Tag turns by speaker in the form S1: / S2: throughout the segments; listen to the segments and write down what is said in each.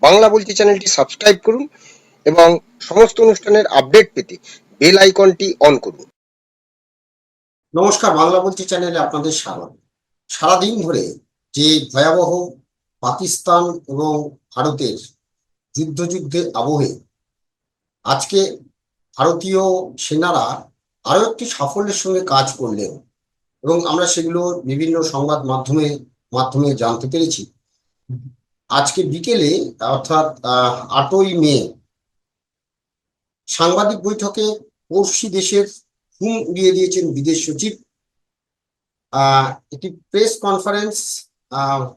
S1: বাংলা বলছি চ্যানেলটি সাবস্ক্রাইব করুন এবং সমস্ত অনুষ্ঠানের আপডেট পেতে বেল আইকনটি অন করুন।
S2: নমস্কার, বাংলা বলছি চ্যানেলে আপনাদের স্বাগত। সারাদিন ধরে যে ভয়াবহ পাকিস্তান এবং ভারতের যুদ্ধের আবহে আজকে ভারতীয় সেনারা আরো একটি সাফল্যের সঙ্গে কাজ করলেন এবং আমরা সেগুলো বিভিন্ন সংবাদ মাধ্যমে জানতে পেরেছি। আজকে বিকেলে অর্থাৎ 8ই মে সাংবাদিক বৈঠকে পড়শি দেশের ঘুম উড়িয়ে দিয়েছেন বিদেশ সচিব। একটি প্রেস কনফারেন্স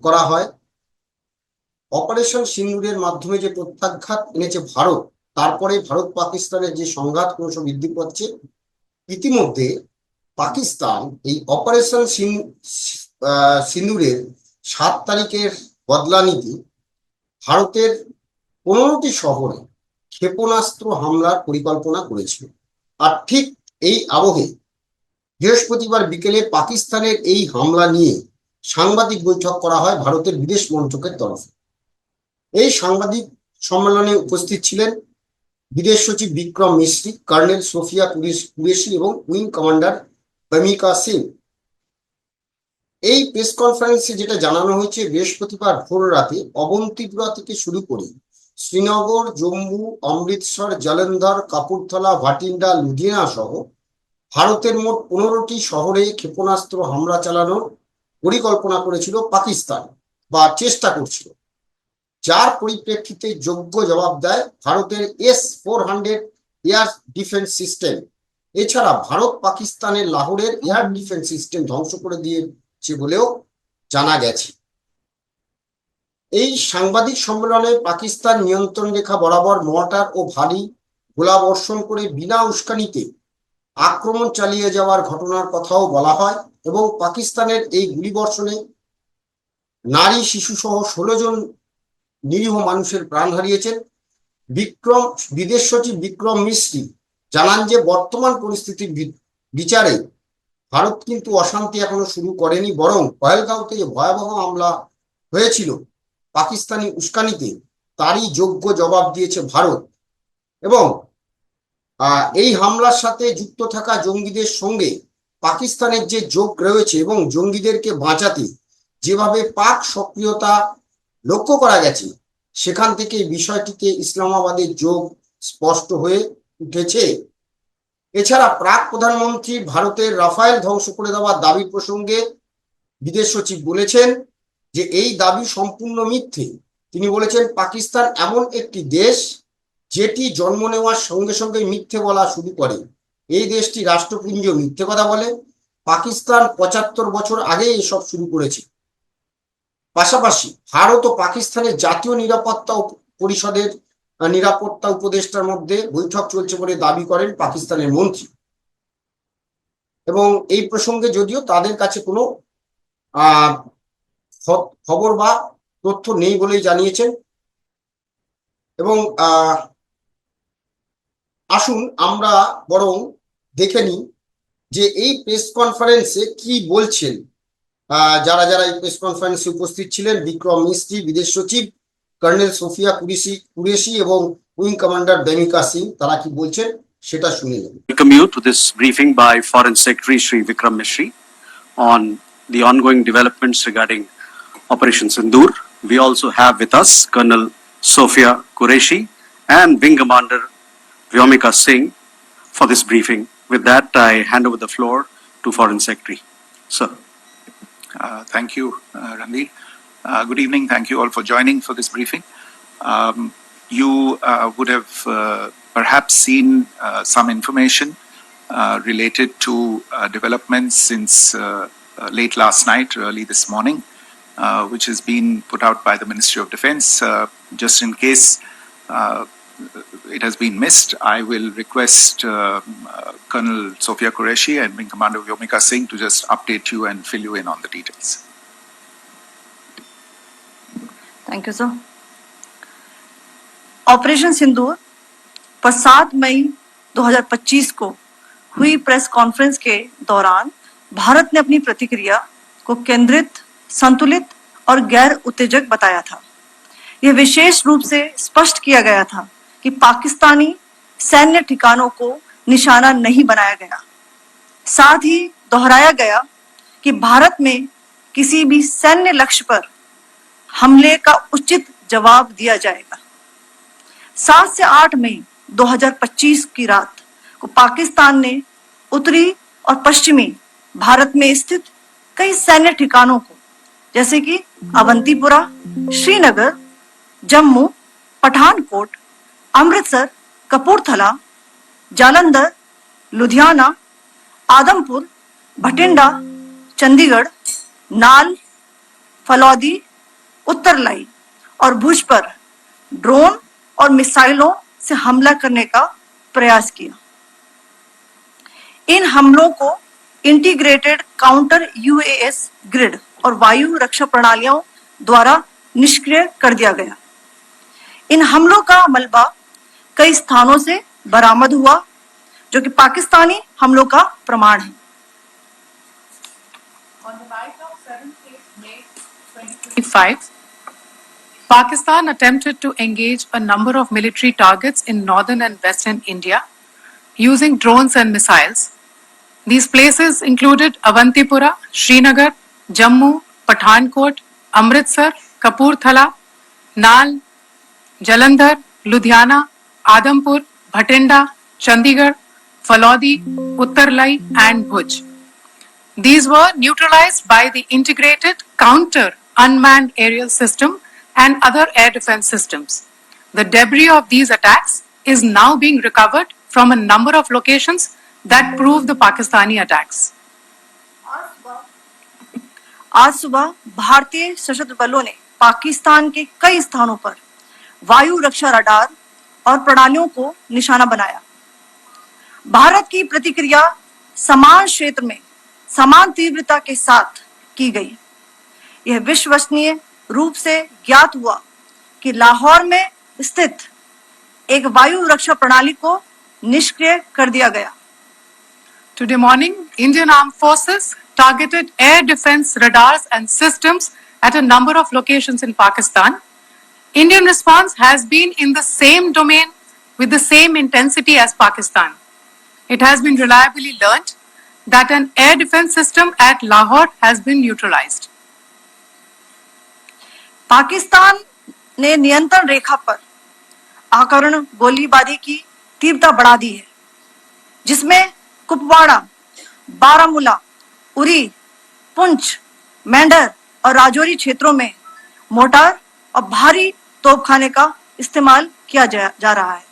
S2: করা হয়। অপারেশন সিন্দুরের মাধ্যমে যে প্রত্যাঘাত এনেছে ভারত, তারপরে ভারত পাকিস্তানের যে সংঘাত ক্রমশ বৃদ্ধি পাচ্ছে। ইতিমধ্যে পাকিস্তান এই অপারেশন সিন্দুরের 7 তারিখের বদলা নিতে ভারতের 15টি শহরে ক্ষেপণাস্ত্র হামলার পরিকল্পনা করেছিল। আর ঠিক এই আবহে বৃহস্পতিবার বিকেলে পাকিস্তানের এই হামলা নিয়ে সাংবাদিক বৈঠক করা হয় ভারতের বিদেশ মন্ত্রকের তরফে। এই সাংবাদিক সম্মেলনে উপস্থিত ছিলেন বিদেশ সচিব বিক্রম মিশ্রি, কর্নেল সোফিয়া কুরেশি এবং উইং কমান্ডার বমিকা সিং। এই প্রেস কনফারেন্সে যেটা জানানো হয়েছে, বৃহস্পতিবার ভোর রাতে অবন্তিপুরা থেকে শুরু করে শ্রীনগর, জম্মু, অমৃতসর, জলন্ধর, কাপুরথলা, ভাটিন্ডা, লুধিয়ানা সহ ভারতের মোট 15টি শহরে ক্ষেপণাস্ত্র হামলা চালানোর পরিকল্পনা করেছিল পাকিস্তান বা চেষ্টা করছিল, যার পরিপ্রেক্ষিতে যোগ্য জবাব দেয় ভারতের S-400 এয়ার ডিফেন্স সিস্টেম। এছাড়া ভারত পাকিস্তানের লাহোরের এয়ার ডিফেন্স সিস্টেম ধ্বংস করে দিয়েছে বলেও জানা গেছে। এই সাংবাদিক সম্মেলনে পাকিস্তান নিয়ন্ত্রণ রেখা বরাবর মর্টার ও ভারী গোলাবর্ষণ করে বিনা উস্কানিতে আক্রমণ চালিয়ে যাওয়ার ঘটনার কথাও বলা হয় এবং পাকিস্তানের এই গুলিবর্ষণে নারী, শিশু সহ 16 জন নিরীহ মানুষের প্রাণ হারিয়েছেন। বিদেশ সচিব বিক্রম মিশ্রি জানান যে বর্তমান পরিস্থিতির বিচারে ভারত কিন্তু অশান্তি এখনো শুরু করেনি, বরং পহেলগাঁওতে যে ভয়াবহ হামলা হয়েছিল পাকিস্তানি উস্কানিতে, তারই যোগ্য জবাব দিয়েছে ভারত। এবং এই হামলার সাথে যুক্ত থাকা জঙ্গিদের সঙ্গে পাকিস্তানের যে যোগ রয়েছে এবং জঙ্গিদেরকে বাঁচাতে যেভাবে পাক সক্রিয়তা লক্ষ্য করা গেছে, সেখান থেকে বিষয়টিতে ইসলামাবাদের যোগ স্পষ্ট হয়ে উঠেছে। এছাড়া প্রাক প্রধানমন্ত্রী ভারতের রাফায়েল ধ্বংস করে দেওয়ার দাবি প্রসঙ্গে বিদেশ সচিব বলেছেন যে এই দাবি সম্পূর্ণ মিথ্যে। তিনি বলেছেন, পাকিস্তান এমন একটি দেশ যেটি জন্ম নেওয়ার সঙ্গে সঙ্গে মিথ্যে বলা শুরু করে। এই দেশটি রাষ্ট্রপুঞ্জ মিথ্যে কথা বলে। পাকিস্তান 75 বছর আগে এসব শুরু করেছে। পাশাপাশি ভারত ও পাকিস্তানের জাতীয় নিরাপত্তা পরিষদের নিরাপত্তা উপদেষ্টার মধ্যে বৈঠক চলছে বলে দাবি করেন পাকিস্তানের মন্ত্রী। এবং এই প্রসঙ্গে যদিও তাদের কাছে কোনো খবর বা তথ্য নেই বলেই জানিয়েছেন। এবং আসুন আমরা বরং দেখে নিই যে এই প্রেস কনফারেন্সে কি বলছেন যারা এই প্রেস কনফারেন্সে উপস্থিত ছিলেন। বিক্রম মিশ্রি, বিদেশ সচিব কর্নেল সোফিয়া কুরেশি এবং উইং কমান্ডার বমিকা সিং, তারা কি বলছেন সেটা শুনে নেব।
S3: Welcome you to this briefing by Foreign Secretary Shri Vikram Mishri on the ongoing developments regarding Operation Sindoor. We also have with us Colonel Sophia Qureshi and Wing Commander Vyomika Singh for this briefing. With that, I hand over the floor to Foreign Secretary. Sir.
S4: Thank you, Ranveer. Good evening. Thank you all for joining for this briefing. You would have perhaps seen some information related to developments since late last night, early this morning, which has been put out by the Ministry of Defence. Just in case it has been missed, I will request Colonel Sophia Qureshi and Wing Commander Vyomika Singh to just update you and fill you in on the details.
S5: Thank you, sir. Operation Sindoor पर 7 मई 2025 को हुई press conference के दौरान भारत ने अपनी प्रतिक्रिया को केंद्रित, संतुलित और गैर उत्तेजक बताया था। यह विशेष रूप से स्पष्ट किया गया था कि पाकिस्तानी सैन्य ठिकानों को निशाना नहीं बनाया गया। साथ ही दोहराया गया कि भारत में किसी भी सैन्य लक्ष्य पर हमले का उचित जवाब दिया जाएगा। 7 से 8 मई 2025 की रात को पाकिस्तान ने उत्तरी और पश्चिमी भारत में स्थित कई सैन्य ठिकानों को जैसे कि अवंतीपुरा, श्रीनगर, जम्मू, पठानकोट, अमृतसर, कपूरथला, जालंधर, लुधियाना, आदमपुर, भटिंडा, चंडीगढ़, नाल, फलौदी, उत्तरलाई और भुज पर ड्रोन और मिसाइलों से हमला करने का प्रयास किया। इन हमलों को इंटीग्रेटेड काउंटर यूएस ग्रिड और वायु रक्षा प्रणालियों द्वारा निष्क्रिय कर दिया गया। इन हमलों का मलबा कई स्थानों से बरामद हुआ, जो कि पाकिस्तानी हमलों का प्रमाण है।
S6: On the night of 7th May 2025, Pakistan attempted to engage a number of military targets in northern and western India using drones and missiles. These places included Avantipura, Srinagar, Jammu, Pathankot, Amritsar, Kapurthala, Nal, Jalandhar, Ludhiana, Adampur, Bhatinda, Chandigarh, Falodi, Uttarlai, and Bhuj. These were neutralized by the integrated counter unmanned aerial system and other air defense systems. The debris of these attacks is now being recovered from a number of locations that prove the Pakistani attacks.
S5: आज सुबह भारतीय सशस्त्र बलों ने पाकिस्तान के कई स्थानों पर वायु रक्षा रडार और प्रणालियों को निशाना बनाया। भारत की प्रतिक्रिया समान क्षेत्र में समान तीव्रता के साथ की गई। यह विश्वसनीय रूप से ज्ञात हुआ कि लाहौर में स्थित एक वायु रक्षा प्रणाली को निष्क्रिय कर दिया गया।
S6: Today morning, Indian Armed Forces targeted air defense radars and systems at a number of locations in Pakistan. Indian response has been in the same domain with the same intensity as Pakistan. It has been reliably learnt that an air defense system at Lahore has been neutralized.
S5: Pakistan ने नियंत्रण रेखा पर आकरण गोलीबारी की तीव्रता बढ़ा दी है, जिसमें कुपवाड़ा, बारामूला, उरी, पुंछ, मेंढर और राजौरी क्षेत्रों में मोर्टार और भारी तोपखाने का इस्तेमाल किया जा रहा है।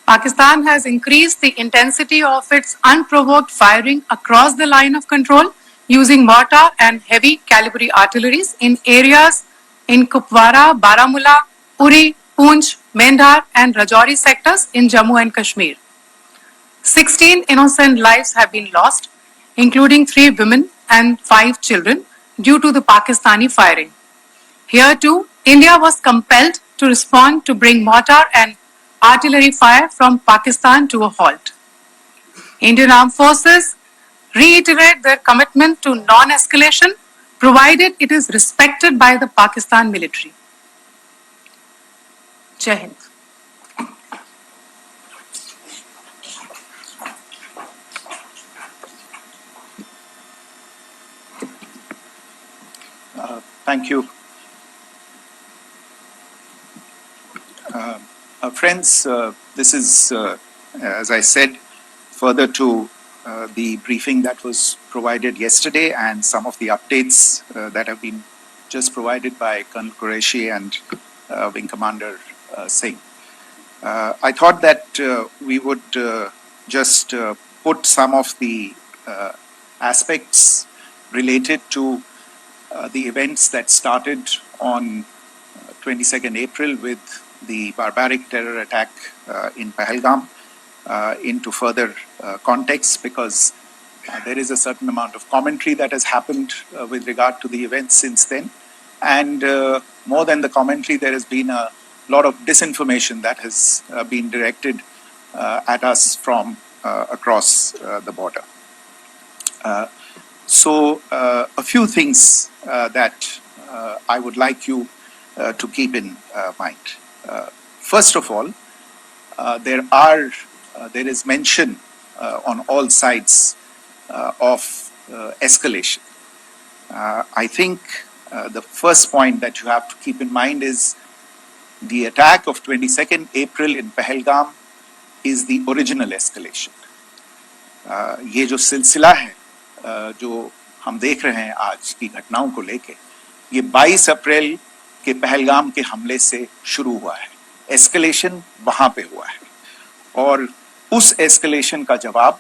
S6: Pakistan has increased the intensity of its unprovoked firing across the line of control using mortar and heavy calibre artilleries in areas in Kupwara, Baramulla, Uri, Poonch, Mendhar and Rajouri sectors in Jammu and Kashmir. 16 innocent lives have been lost, including 3 women and 5 children, due to the Pakistani firing. Here too, India was compelled to respond to bring mortar and artillery fire from Pakistan to a halt. Indian Armed Forces reiterate their commitment to non-escalation, provided it is respected by the Pakistan military. Jai Hind.
S4: Thank you. Friends, this is, as I said, further to the briefing that was provided yesterday and some of the updates that have been just provided by Colonel Qureshi and Wing Commander Singh. I thought that we would just put some of the aspects related to the events that started on 22nd April with the barbaric terror attack in Pahalgam into further context, because there is a certain amount of commentary that has happened with regard to the events since then. And more than the commentary, there has been a lot of disinformation that has been directed at us from across the border. So a few things that I would like you to keep in mind. First of all, there is mention on all sides of escalation. I think the first point that you have to keep in mind is the attack of 22nd April in Pahalgam is the original escalation. ये जो सिलसिला है जो हम देख रहे हैं आज की घटनाओं को लेके, ये 22 अप्रैल के पहलगाम के हमले से शुरू हुआ है. एस्केलेशन वहां पे हुआ है और उस एस्केलेशन का जवाब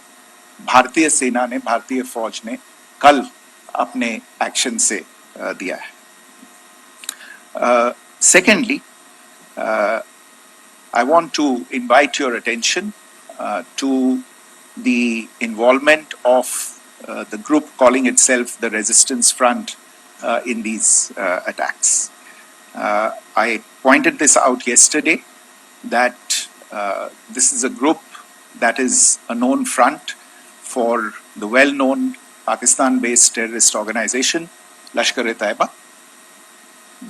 S4: भारतीय सेना ने, भारतीय फौज ने कल अपने एक्शन से दिया है. Secondly, I want to invite your attention to the involvement of the group calling itself the Resistance Front in these attacks. I pointed this out yesterday that this is a group that is a known front for the well-known Pakistan-based terrorist organization, Lashkar-e-Taiba.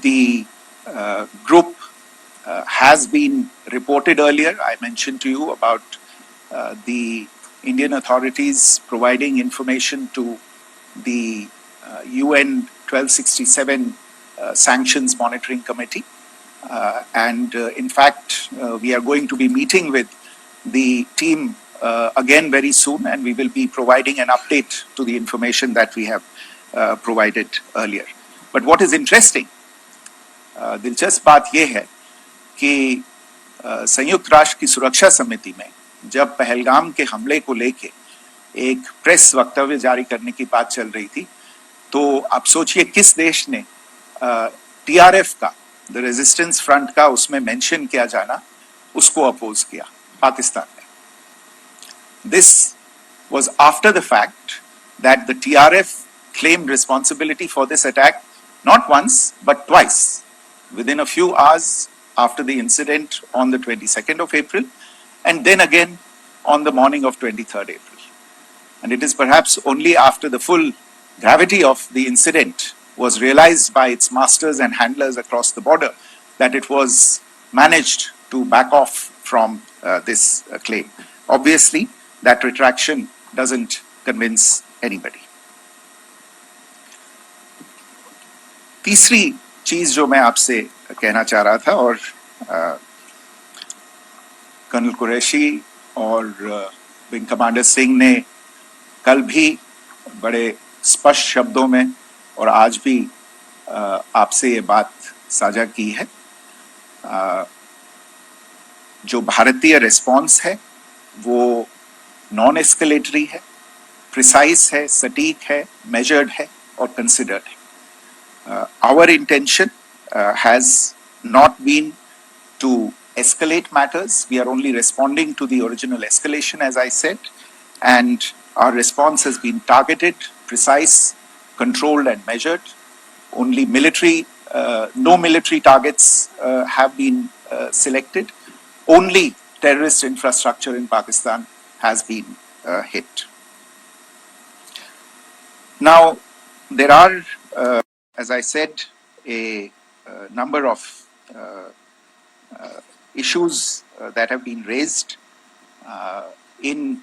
S4: The group has been reported earlier. I mentioned to you about the Indian authorities providing information to the UN 1267 Sanctions Monitoring Committee. And in fact, we are going to be meeting with the team again very soon, and we will be providing an update to the information that we have provided earlier. But what is interesting, दिलचस्प बात यह है कि संयुक्त राष्ट्र की सुरक्षा समिति में जब पहलगाम के हमले को लेके एक प्रेस वक्तव्य जारी करने की बात चल रही थी, तो आप सोचिए किस देश ने टीआरएफ का, द रेजिस्टेंस फ्रंट का उसमें मेंशन किया जाना, उसको अपोज किया, पाकिस्तान ने. This was after the fact that the TRF claimed responsibility for this attack not once but twice, within a few hours after the incident on the 22nd of April, and then again on the morning of 23rd April. And it is perhaps only after the full gravity of the incident was realized by its masters and handlers across the border that it was managed to back off from this claim. Obviously, that retraction doesn't convince anybody. तीसरी चीज जो मैं आपसे कहना चाह रहा था, और कर्नल कुरैशी और विंग कमांडर सिंह ने कल भी बड़े स्पष्ट शब्दों में और आज भी आपसे ये बात साझा की है. जो भारतीय रिस्पॉन्स है वो नॉन एस्केलेटरी है, प्रिसाइज है, सटीक है, मेजर्ड है और कंसिडर्ड है. Our intention has not been to escalate matters. We are only responding to the original escalation, as I said, and our response has been targeted, precise, controlled and measured. Only no military targets have been selected. Only terrorist infrastructure in Pakistan has been hit. Now, there are, as I said, a number of issues that have been raised in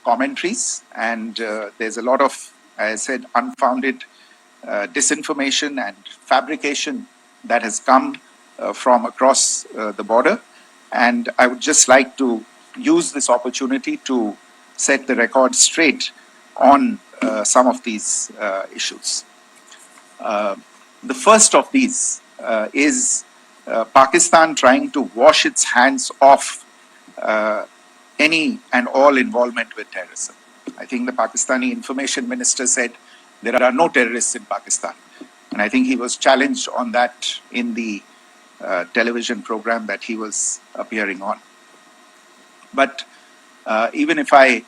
S4: commentaries, and there's a lot of, as I said, unfounded disinformation and fabrication that has come from across the border. And I would just like to use this opportunity to set the record straight on some of these issues. The first of these is Pakistan trying to wash its hands off any and all involvement with terrorism. I think the Pakistani information minister said there are no terrorists in Pakistan. And I think he was challenged on that in the television program that he was appearing on. But even if I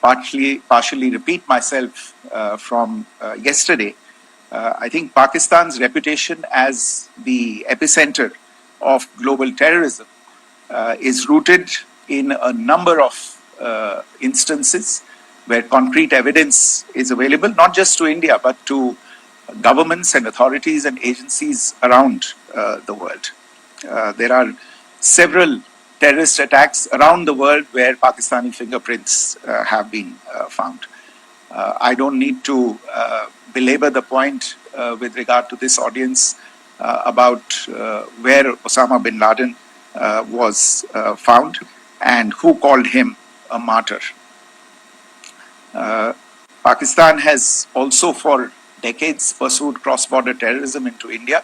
S4: partially repeat myself from yesterday, I think Pakistan's reputation as the epicenter of global terrorism is rooted in a number of instances where concrete evidence is available, not just to India, but to governments and authorities and agencies around the world. There are several terrorist attacks around the world where Pakistani fingerprints have been found. I don't need to belabor the point with regard to this audience about where Osama bin Laden was found and who called him a martyr. Pakistan has also for decades pursued cross-border terrorism into India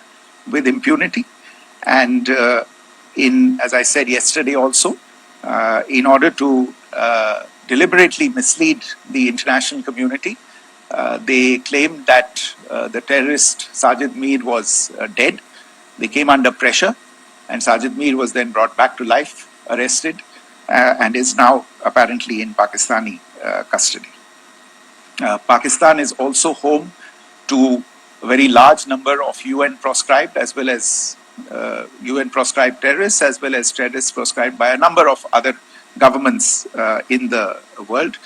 S4: with impunity. And as I said yesterday also, in order to deliberately mislead the international community, they claimed that the terrorist Sajid Mir was dead. They came under pressure, and Sajid Mir was then brought back to life, arrested, and is now apparently in Pakistani custody. Pakistan is also home to a very large number of UN proscribed as well as UN proscribed terrorists, as well as terrorists proscribed by a number of other governments in the world,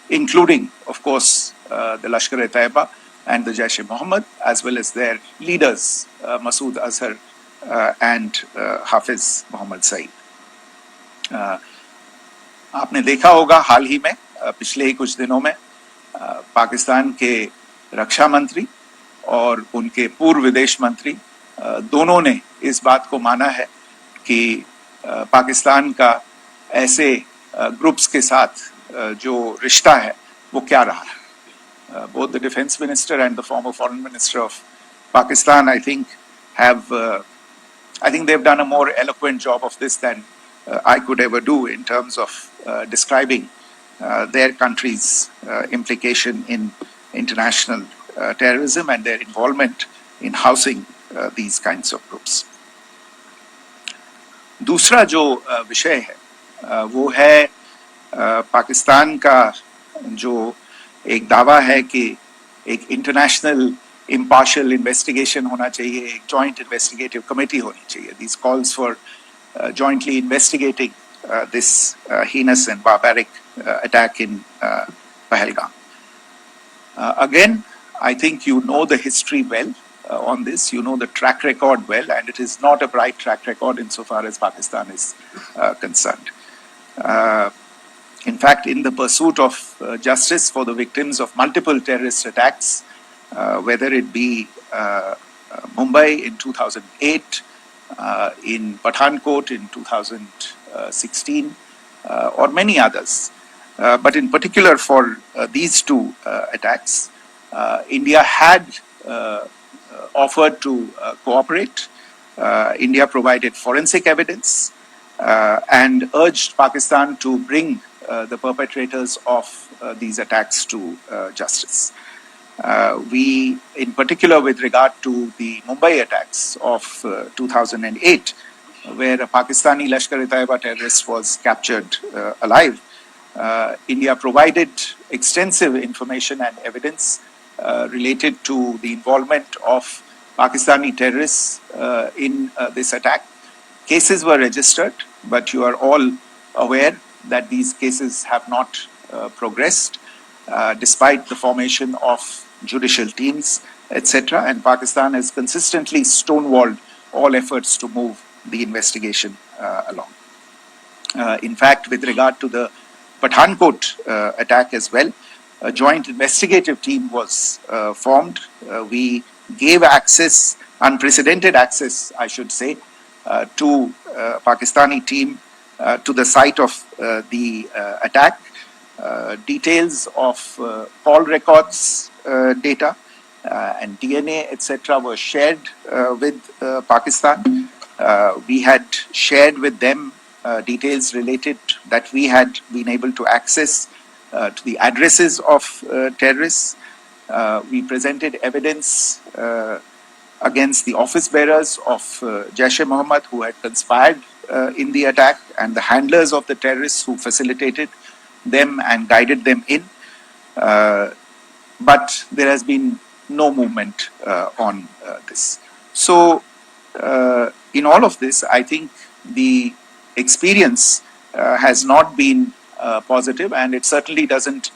S4: including, of course, the Lashkar-e-Taiba and the Jaish-e-Mohammed, as well as their leaders, Masood Azhar and Hafiz Mohammed Saeed. आपने देखा होगा हाल ही में पिछले ही कुछ दिनों में पाकिस्तान के रक्षा मंत्री और उनके पूर्व विदेश मंत्री दोनों ने इस बात को माना है कि पाकिस्तान का ऐसे ग्रुप्स के साथ जो रिश्ता है वो क्या रहा है. Both the defense minister and the former foreign minister of Pakistan, I think they've done a more eloquent job of this than I could ever do in terms of describing their country's implication in international terrorism and their involvement in housing these kinds of groups. दूसरा जो विषय है वो है पाकिस्तान का जो एक दावा है कि एक इंटरनेशनल impartial investigation होना चाहिए, एक joint investigative committee होनी चाहिए. These calls for jointly investigating this heinous and barbaric attack in Pahalgam. Again, I think you know the history well on this. You know the track record well, and it is not a bright track record insofar as Pakistan is concerned. In fact, in the pursuit of justice for the victims of multiple terrorist attacks, whether it be Mumbai in 2008, in Pathankot in 2016, or many others. But in particular for these two attacks, India had offered to cooperate. India provided forensic evidence and urged Pakistan to bring the perpetrators of these attacks to justice. We, in particular with regard to the Mumbai attacks of 2008, where a Pakistani Lashkar-e-Taiba terrorist was captured alive, India provided extensive information and evidence related to the involvement of Pakistani terrorists in this attack. Cases were registered, but you are all aware that these cases have not progressed despite the formation of judicial teams, etc. And Pakistan has consistently stonewalled all efforts to move the investigation along. In fact, with regard to the Pathankot attack as well, a joint investigative team was formed. We gave access, unprecedented access, I should say, to Pakistani team to the site of the attack. Details of call records data and DNA, etc. were shared with Pakistan. We had shared with them details related that we had been able to access to the addresses of terrorists. We presented evidence against the office bearers of Jaish-e-Mohammed who had conspired in the attack and the handlers of the terrorists who facilitated them and guided them in. But there has been no movement on this. So, in all of this, I think the experience has not been positive, and it certainly doesn't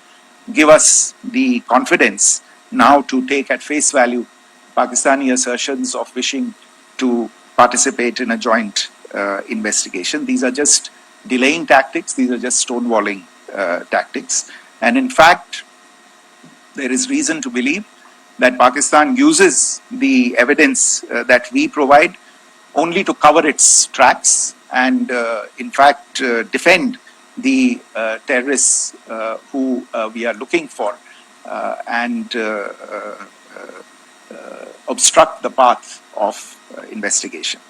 S4: give us the confidence now to take at face value Pakistani assertions of wishing to participate in a joint investigation. These are just delaying tactics. These are just stonewalling tactics. And in fact, there is reason to believe that Pakistan uses the evidence that we provide only to cover its tracks and, in fact, defend the terrorists who we are looking for and obstruct the path of investigation.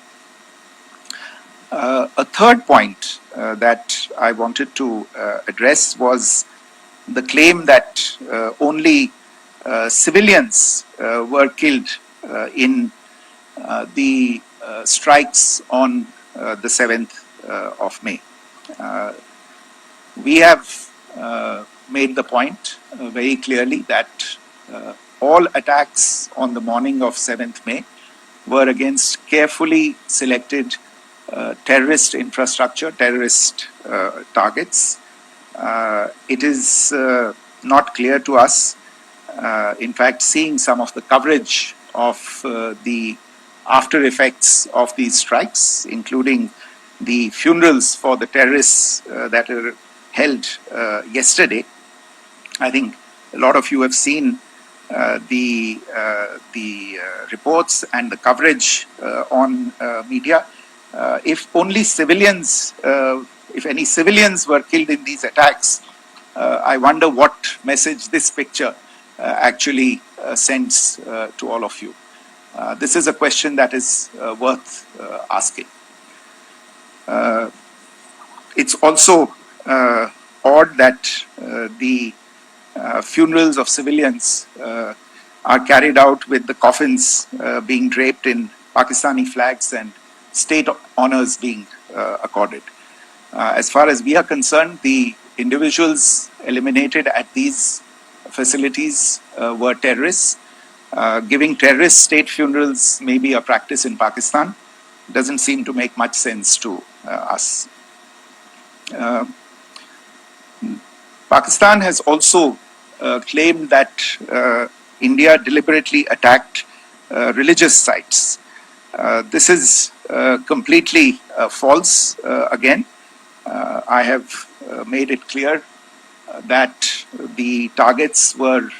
S4: A third point that I wanted to address was the claim that only civilians were killed in the strikes on the 7th of May. We have made the point very clearly that all attacks on the morning of 7th May were against carefully selected terrorist infrastructure, terrorist targets. It is not clear to us, in fact, seeing some of the coverage of the after effects of these strikes, including the funerals for the terrorists that were held yesterday. I think a lot of you have seen the reports and the coverage on media. If only civilians, if any civilians were killed in these attacks, I wonder what message this picture actually sends to all of you. This is a question that is worth asking. It's also odd that the funerals of civilians are carried out with the coffins being draped in Pakistani flags and state honors being accorded. As far as we are concerned, the individuals eliminated at these facilities were terrorists. Giving terrorist state funerals may be a practice in Pakistan. Doesn't seem to make much sense to us. Pakistan has also claimed that India deliberately attacked religious sites. This is completely false again. I have made it clear that the targets were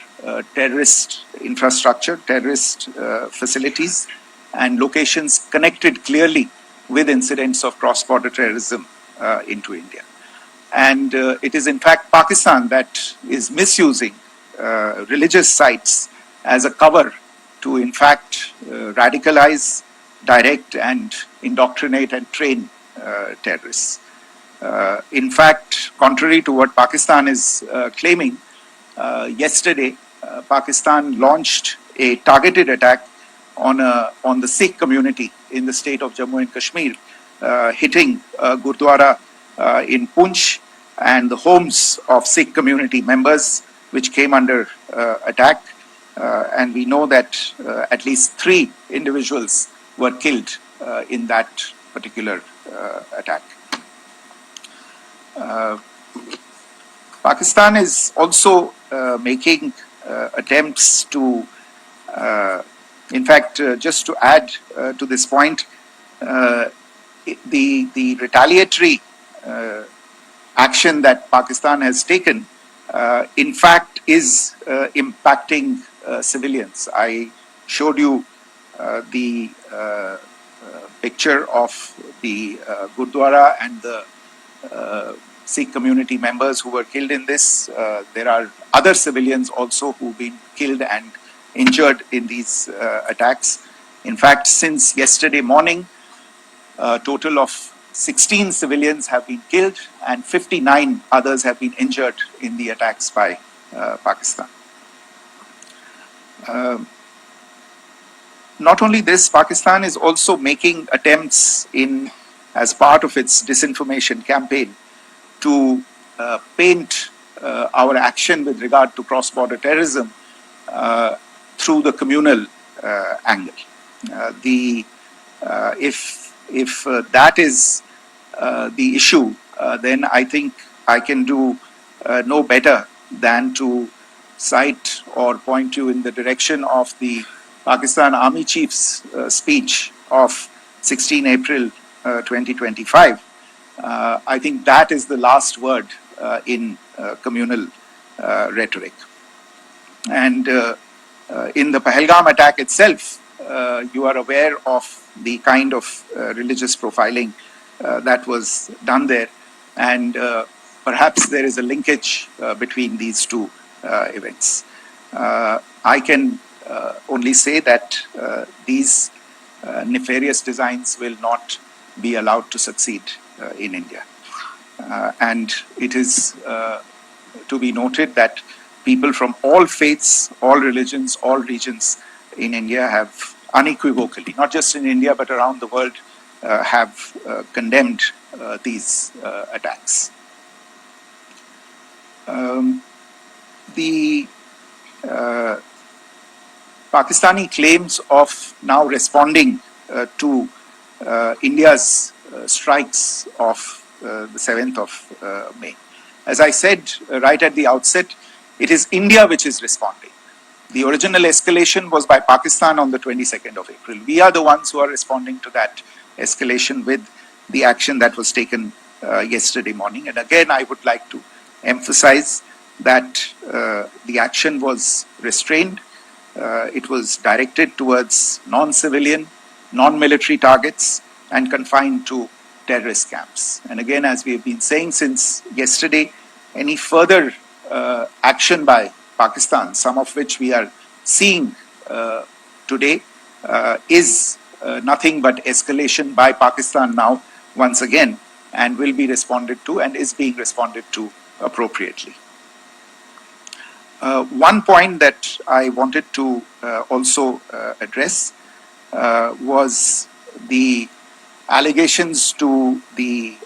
S4: terrorist infrastructure, terrorist facilities, and locations connected clearly with incidents of cross-border terrorism into India. And it is in fact Pakistan that is misusing religious sites as a cover to in fact radicalize, direct and indoctrinate and train terrorists. In fact, contrary to what Pakistan is claiming, yesterday Pakistan launched a targeted attack on the Sikh community in the state of Jammu and Kashmir, hitting Gurdwara in Poonch and the homes of Sikh community members, which came under attack. And we know that at least 3 individuals were killed in that particular attack. Pakistan is also making attempts to, in fact, just to add to this point, the retaliatory action that Pakistan has taken, in fact, is impacting civilians. I showed you the picture of the Gurdwara and the Sikh community members who were killed in this. There are other civilians also who've been killed and injured in these attacks. In fact, since yesterday morning, a total of 16 civilians have been killed and 59 others have been injured in the attacks by Pakistan. Not only this, Pakistan is also making attempts as part of its disinformation campaign to paint our action with regard to cross-border terrorism through the communal angle. If that is the issue, then I think I can do no better than to cite or point you in the direction of the Pakistan Army Chief's speech of 16 April 2025, I think that is the last word in communal rhetoric. And in the Pahalgam attack itself, you are aware of the kind of religious profiling that was done there, and perhaps there is a linkage between these two events. I can only say that these nefarious designs will not be allowed to succeed in India. And it is to be noted that people from all faiths, all religions, all regions in India have unequivocally, not just in India but around the world, have condemned these attacks. The Pakistani claims of now responding to India's strikes of the 7th of May. As I said right at the outset, it is India which is responding. The original escalation was by Pakistan on the 22nd of April. We are the ones who are responding to that escalation with the action that was taken yesterday morning. And again, I would like to emphasize that the action was restrained. It was directed towards non-civilian, non-military targets and confined to terrorist camps. And again, as we have been saying since yesterday, any further action by Pakistan, some of which we are seeing today, is nothing but escalation by Pakistan now, once again, and will be responded to and is being responded to appropriately. One point that I wanted to also address was the allegations to the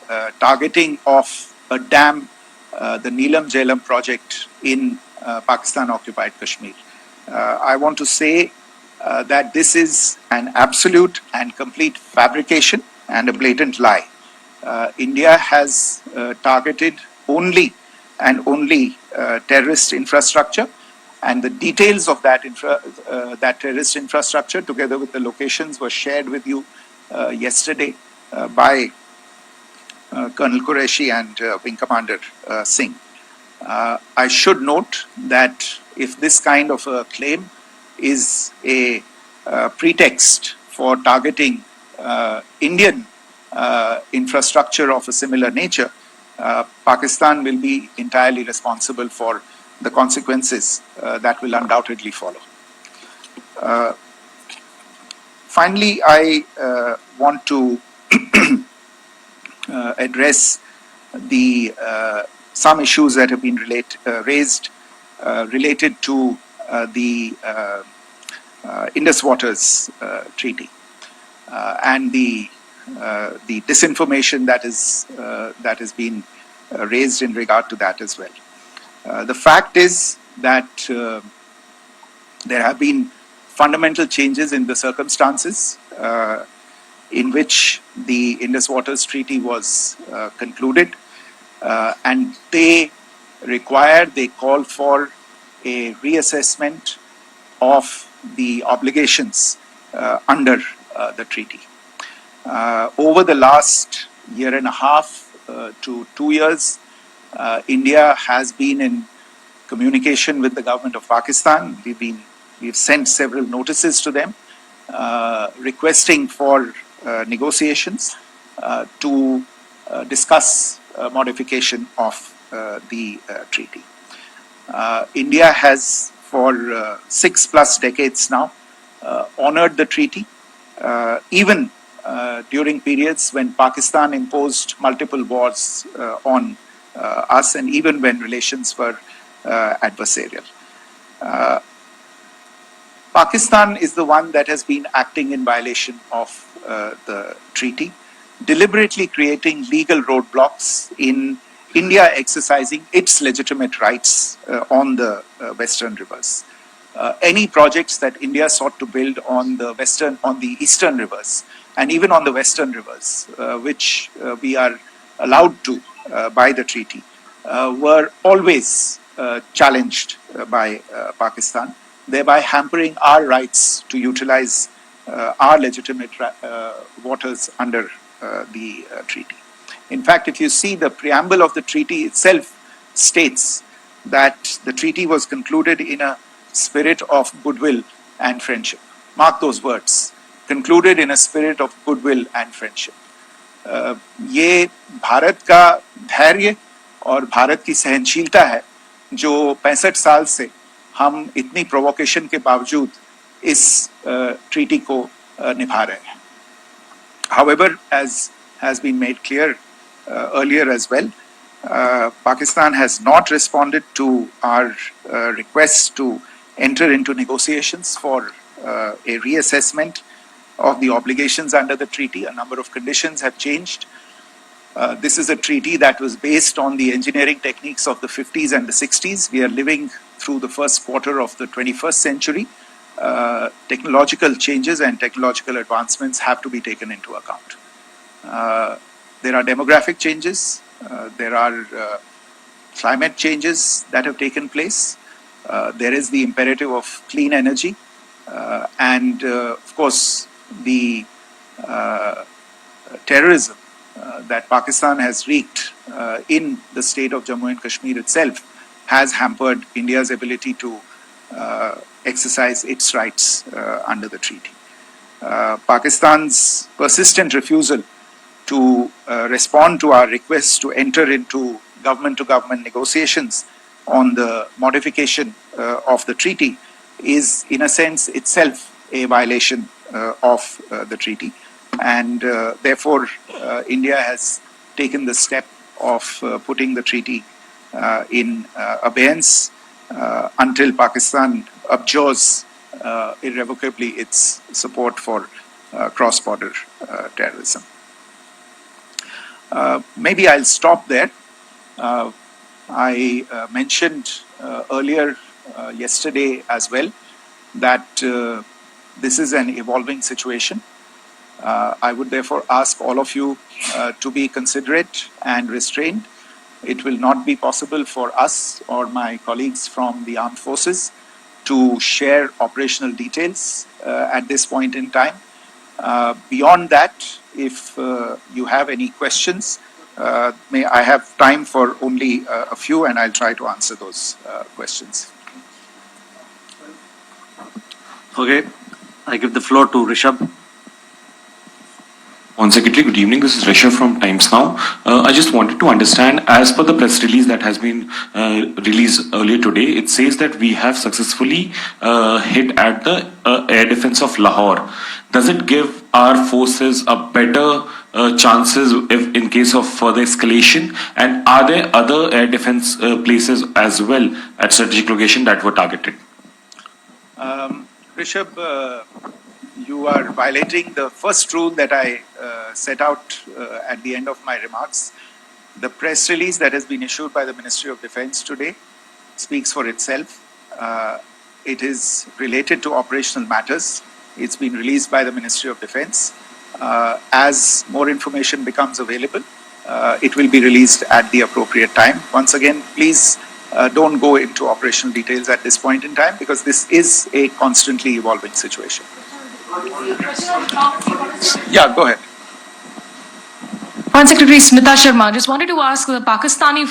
S4: targeting of a dam, the Neelam Jhelum project in Pakistan-occupied Kashmir. I want to say that this is an absolute and complete fabrication and a blatant lie. India has targeted only and only terrorist infrastructure, and the details of that terrorist infrastructure, together with the locations, were shared with you yesterday by Colonel Qureshi and Wing Commander Singh. I should note that if this kind of a claim is a pretext for targeting Indian infrastructure of a similar nature, Pakistan will be entirely responsible for the consequences that will undoubtedly follow. Finally, I want to address the some issues that have been raised related to the Indus Waters Treaty and the disinformation that has been raised in regard to that as well. The fact is that there have been fundamental changes in the circumstances in which the Indus Waters Treaty was concluded, and they call for a reassessment of the obligations under the treaty. Over the last year and a half to 2 years, India has been in communication with the government of Pakistan. We've sent several notices to them requesting for negotiations to discuss modification of the treaty. India has for 6+ decades now honored the treaty, even during periods when Pakistan imposed multiple wars on us, and even when relations were adversarial. Pakistan is the one that has been acting in violation of the treaty, deliberately creating legal roadblocks in India exercising its legitimate rights on the Western rivers. Any projects that India sought to build on the Eastern rivers, and even on the Western rivers, which we are allowed to by the treaty, were always challenged by Pakistan, thereby hampering our rights to utilize our legitimate waters under the treaty. In fact, if you see the preamble of the treaty itself states that the treaty was concluded in a spirit of goodwill and friendship. Mark those words, concluded in a spirit of goodwill and friendship. ये भारत का धैर्य और भारत की सहनशीलता है जो 65 साल से हम इतनी प्रोवोकेशन के बावजूद इस ट्रीटी को निभा रहे हैं. However, as has been made clear earlier as well, Pakistan has not responded to our request to enter into negotiations for a reassessment of the obligations under the treaty. A number of conditions have changed. This is a treaty that was based on the engineering techniques of the 50s and the 60s. We are living through the first quarter of the 21st century. Technological changes and technological advancements have to be taken into account. There are demographic changes. There are climate changes that have taken place. There is the imperative of clean energy. And of course, the terrorism that Pakistan has wreaked in the state of Jammu and Kashmir itself has hampered India's ability to exercise its rights under the treaty. Pakistan's persistent refusal to respond to our requests to enter into government-to-government negotiations on the modification of the treaty is, in a sense, itself a violation of the treaty. And therefore, India has taken the step of putting the treaty in abeyance until Pakistan abjures irrevocably its support for cross-border terrorism. Maybe I'll stop there. I mentioned earlier yesterday as well that this is an evolving situation. I would therefore ask all of you to be considerate and restrained. It will not be possible for us or my colleagues from the armed forces to share operational details at this point in time. Beyond that, if you have any questions, may I have time for only a few, and I'll try to answer those questions.
S3: Okay, I give the floor to Rishabh.
S7: On Secretary, good evening. This is Rishabh from Times Now. I just wanted to understand, as per the press release that has been released earlier today, it says that we have successfully hit at the air defense of Lahore. Does it give our forces a better chances if in case of further escalation? And are there other air defense places as well at strategic location that were targeted?
S4: Rishabh, you are violating the first rule that I set out at the end of my remarks. The press release that has been issued by the Ministry of Defence today speaks for itself. It is related to operational matters. It's been released by the Ministry of Defence. As more information becomes available, it will be released at the appropriate time. Once again, please don't go into operational details at this point in time because this is a constantly evolving situation. Yeah, go ahead.
S8: Foreign Secretary Smita Sharma, just wanted to ask, the Pakistani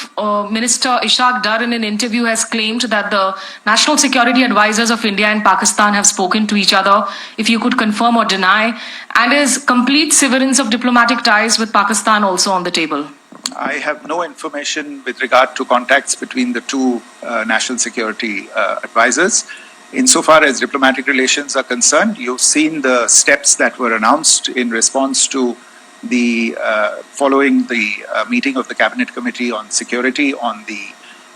S8: Minister Ishaq Dar in an interview has claimed that the national security advisors of India and Pakistan have spoken to each other, if you could confirm or deny, and is complete severance of diplomatic ties with Pakistan also on the table?
S4: I have no information with regard to contacts between the two national security advisors. Insofar as diplomatic relations are concerned, you've seen the steps that were announced in response to the following the meeting of the Cabinet Committee on Security on the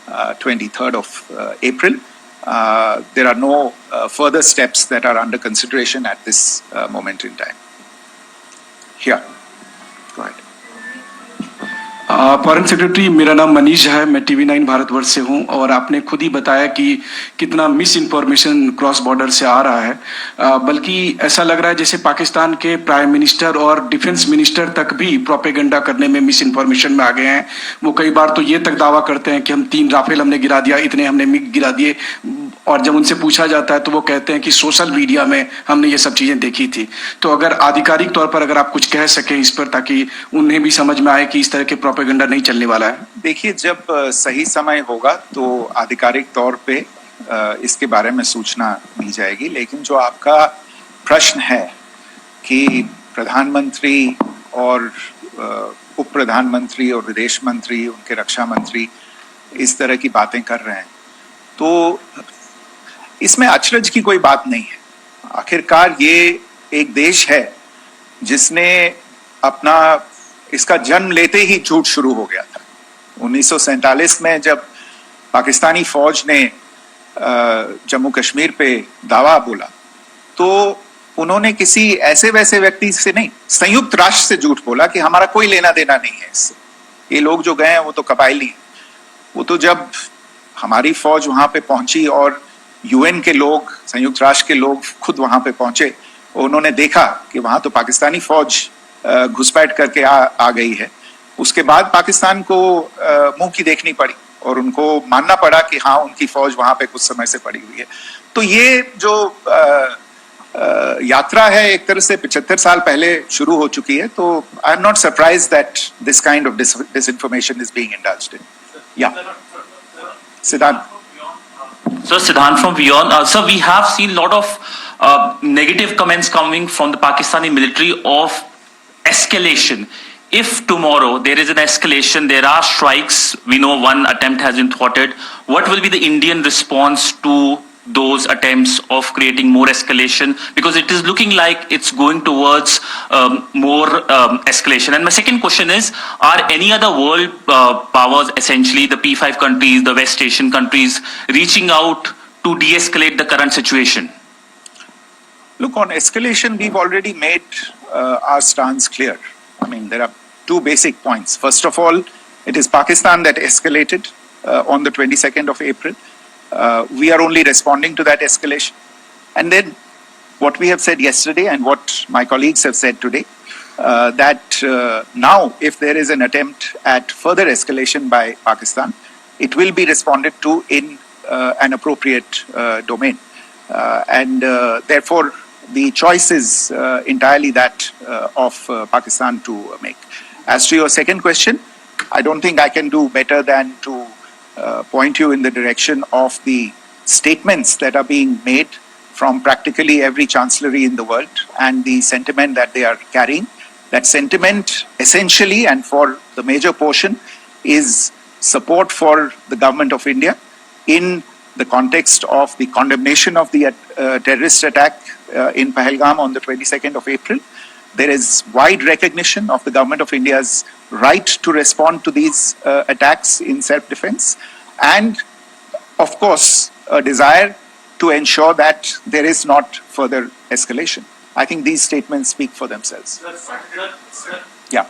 S4: 23rd of April. There are no further steps that are under consideration at this moment in time. Here, go ahead.
S9: Foreign secretary, मेरा नाम मनीष है, मैं TV9 Bharatvarsh से हूं और आपने खुद ही बताया कि कितना मिस इन्फॉर्मेशन क्रॉस बॉर्डर से आ रहा है, बल्कि ऐसा लग रहा है जैसे पाकिस्तान के प्राइम मिनिस्टर और डिफेंस मिनिस्टर तक भी प्रोपेगेंडा करने में मिस इन्फॉर्मेशन में आ गए हैं। वो कई बार तो ये तक दावा करते हैं कि हम 3 राफेल हमने गिरा दिया, इतने हमने मिग गिरा दिए, और जब उनसे पूछा जाता है तो वो कहते हैं कि सोशल मीडिया में हमने ये सब चीजें देखी थी। तो अगर आधिकारिक तौर पर अगर आप कुछ कह सके इस पर, ताकि उन्हें भी समझ में आए कि इस तरह के प्रोपेगेंडा नहीं चलने वाला है।
S4: देखिए, जब सही समय होगा तो आधिकारिक तौर पे इसके बारे में सूचना दी जाएगी, लेकिन जो आपका प्रश्न है कि प्रधानमंत्री और उप प्रधानमंत्री और विदेश मंत्री, उनके रक्षा मंत्री इस तरह की बातें कर रहे हैं, तो इसमें अचरज की कोई बात नहीं है। आखिरकार ये एक देश है जिसने अपना इसका जन्म लेते ही झूठ शुरू हो गया था। 1947 में जब पाकिस्तानी फौज ने जम्मू कश्मीर पे दावा बोला, तो उन्होंने किसी ऐसे वैसे व्यक्ति से नहीं, संयुक्त राष्ट्र से झूठ बोला कि हमारा कोई लेना देना नहीं है इससे। ये लोग जो गए हैं वो तो कबायली हैं। वो तो जब हमारी फौज वहां पे पहुंची और UN के लोग, संयुक्त राष्ट्र के लोग खुद वहां पे पहुंचे, उन्होंने देखा कि वहां तो पाकिस्तानी फौज घुसपैठ करके आ गई है, उसके बाद पाकिस्तान को मुंह की देखनी पड़ी और उनको मानना पड़ा कि हाँ, उनकी फौज वहां पे कुछ समय से पड़ी हुई है। तो ये जो यात्रा है एक तरह से 75 साल पहले शुरू हो चुकी है। तो I am not surprised that this kind of disinformation is being indulged in. Yeah. Siddhant.
S10: So Siddhant from Beyond. Sir, we have seen a lot of negative comments coming from the Pakistani military of escalation. If tomorrow there is an escalation, there are strikes, we know one attempt has been thwarted, what will be the Indian response to those attempts of creating more escalation? Because it is looking like it's going towards more escalation. And my second question is, are any other world powers, essentially the P5 countries, the West Asian countries, reaching out to de-escalate the current situation?
S4: Look, on escalation, we've already made our stance clear. I mean, there are 2 basic points. First of all, it is Pakistan that escalated on the 22nd of April. We are only responding to that escalation. And then what we have said yesterday and what my colleagues have said today, that now if there is an attempt at further escalation by Pakistan, it will be responded to in an appropriate domain. And therefore, the choice is entirely that of Pakistan to make. As to your second question, I don't think I can do better than to point you in the direction of the statements that are being made from practically every chancellery in the world and the sentiment that they are carrying. That sentiment essentially and for the major portion is support for the government of India in the context of the condemnation of the terrorist attack in Pahalgam on the 22nd of April. There is wide recognition of the government of India's right to respond to these attacks in self-defense, and of course a desire to ensure that there is not further escalation. I think these statements speak for themselves. Yeah.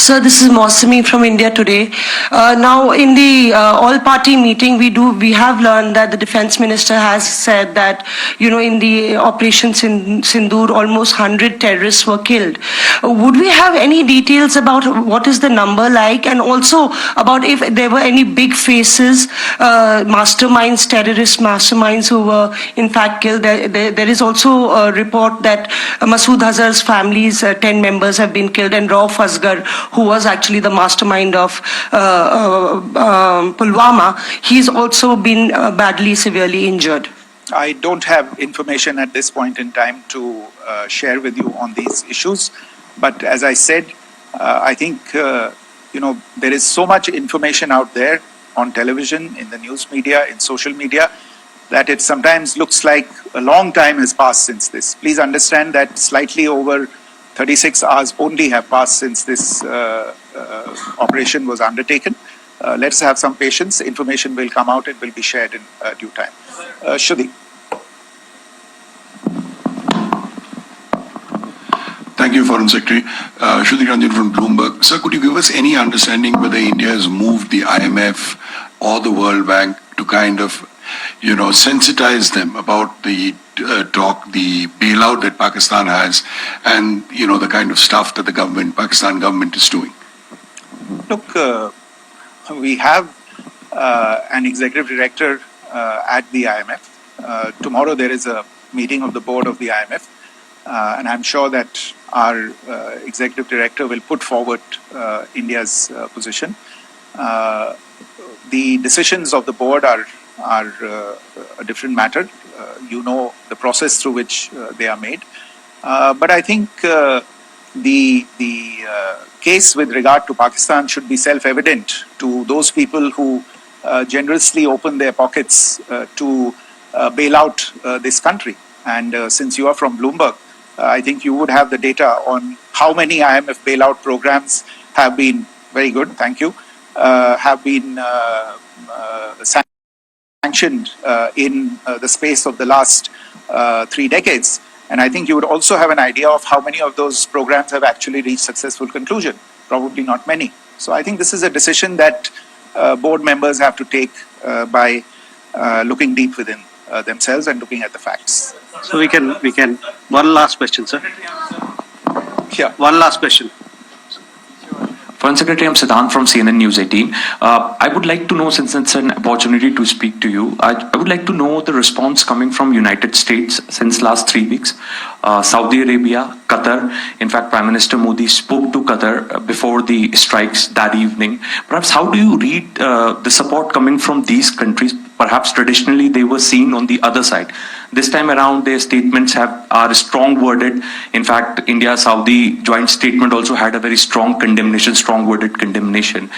S11: Sir, this is Mosami from India Today. Now, in the all-party meeting, we have learned that the defense minister has said that, in the operation Sindoor, almost 100 terrorists were killed. Would we have any details about what is the number like, and also about if there were any big faces, masterminds, terrorist masterminds who were in fact killed? There is also a report that Masood Azhar's family's 10 members have been killed, and Rauf Asghar, who was actually the mastermind of Pulwama, he's also been badly, severely injured.
S4: I don't have information at this point in time to share with you on these issues. But as I said, I think, there is so much information out there on television, in the news media, in social media, that it sometimes looks like a long time has passed since this. Please understand that slightly over 36 hours only have passed since this operation was undertaken. Let's have some patience. Information will come out. It will be shared in due time. Shruti.
S12: Thank you, Foreign Secretary. Shruti Ranjan from Bloomberg. Sir, could you give us any understanding whether India has moved the IMF or the World Bank to kind of, sensitize them about the the bailout that Pakistan has and, the kind of stuff that the Pakistan government is doing?
S4: Look, we have an executive director at the IMF. Tomorrow there is a meeting of the board of the IMF, and I'm sure that our executive director will put forward India's position. The decisions of the board are a different matter. You know the process through which they are made. But I think the case with regard to Pakistan should be self-evident to those people who generously open their pockets to bail out this country. And since you are from Bloomberg, I think you would have the data on how many IMF bailout programs have been, very good, thank you, have been sanctioned in the space of the last 3 decades. And I think you would also have an idea of how many of those programs have actually reached successful conclusion. Probably not many. So I think this is a decision that board members have to take by looking deep within themselves and looking at the facts.
S3: So we can, one last question, sir.
S4: Yeah.
S3: One last question.
S13: Foreign Secretary, I'm Siddhant from CNN News 18. I would like to know, since it's an opportunity to speak to you, I would like to know the response coming from United States since last 3 weeks. Saudi Arabia, Qatar. In fact, Prime Minister Modi spoke to Qatar before the strikes that evening. Perhaps how do you read the support coming from these countries? Perhaps traditionally they were seen on the other side. This time around, their statements are strong worded. In fact, India-Saudi joint statement also had a very strong condemnation, strong worded condemnation.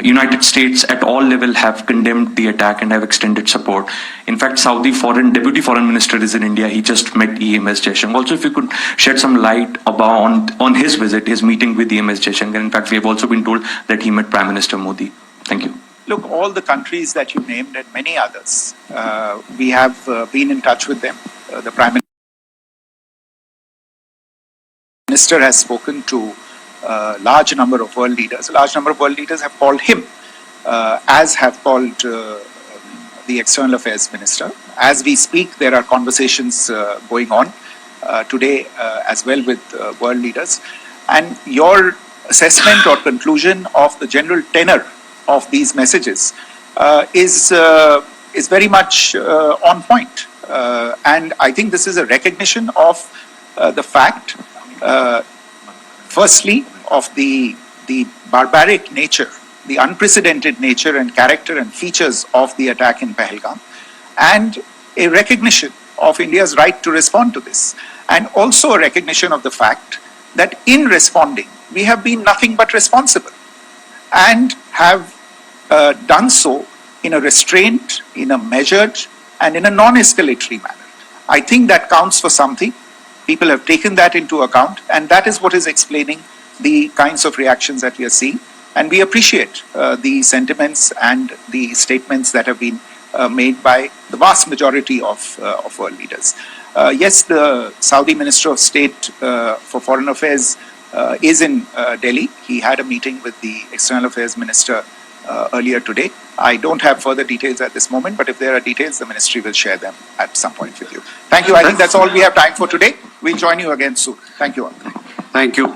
S13: United States at all level have condemned the attack and have extended support. In fact, Saudi Deputy Foreign Minister is in India. He just met EMS Jaishankar. Also, if you could shed some light on his visit, his meeting with EMS Jaishankar. In fact, we have also been told that he met Prime Minister Modi. Thank you.
S4: Look, all the countries that you named and many others, we have been in touch with them. The Prime Minister has spoken to a large number of world leaders. A large number of world leaders have called him, as have called the External Affairs Minister. As we speak, there are conversations going on today as well with world leaders. And your assessment or conclusion of the general tenor of these messages is very much on point. And I think this is a recognition of the fact, firstly, of the barbaric nature, the unprecedented nature and character and features of the attack in Pahalgam, and a recognition of India's right to respond to this, and also a recognition of the fact that in responding, we have been nothing but responsible and have done so in a restrained, in a measured, and in a non-escalatory manner. I think that counts for something. People have taken that into account, and that is what is explaining the kinds of reactions that we are seeing. And we appreciate the sentiments and the statements that have been made by the vast majority of world leaders. Yes, the Saudi Minister of State for Foreign Affairs is in Delhi. He had a meeting with the External Affairs Minister earlier today. I don't have further details at this moment, but if there are details, the ministry will share them at some point with you. Thank you. I think that's all we have time for today. We'll join you again soon. Thank you all.
S3: Thank you.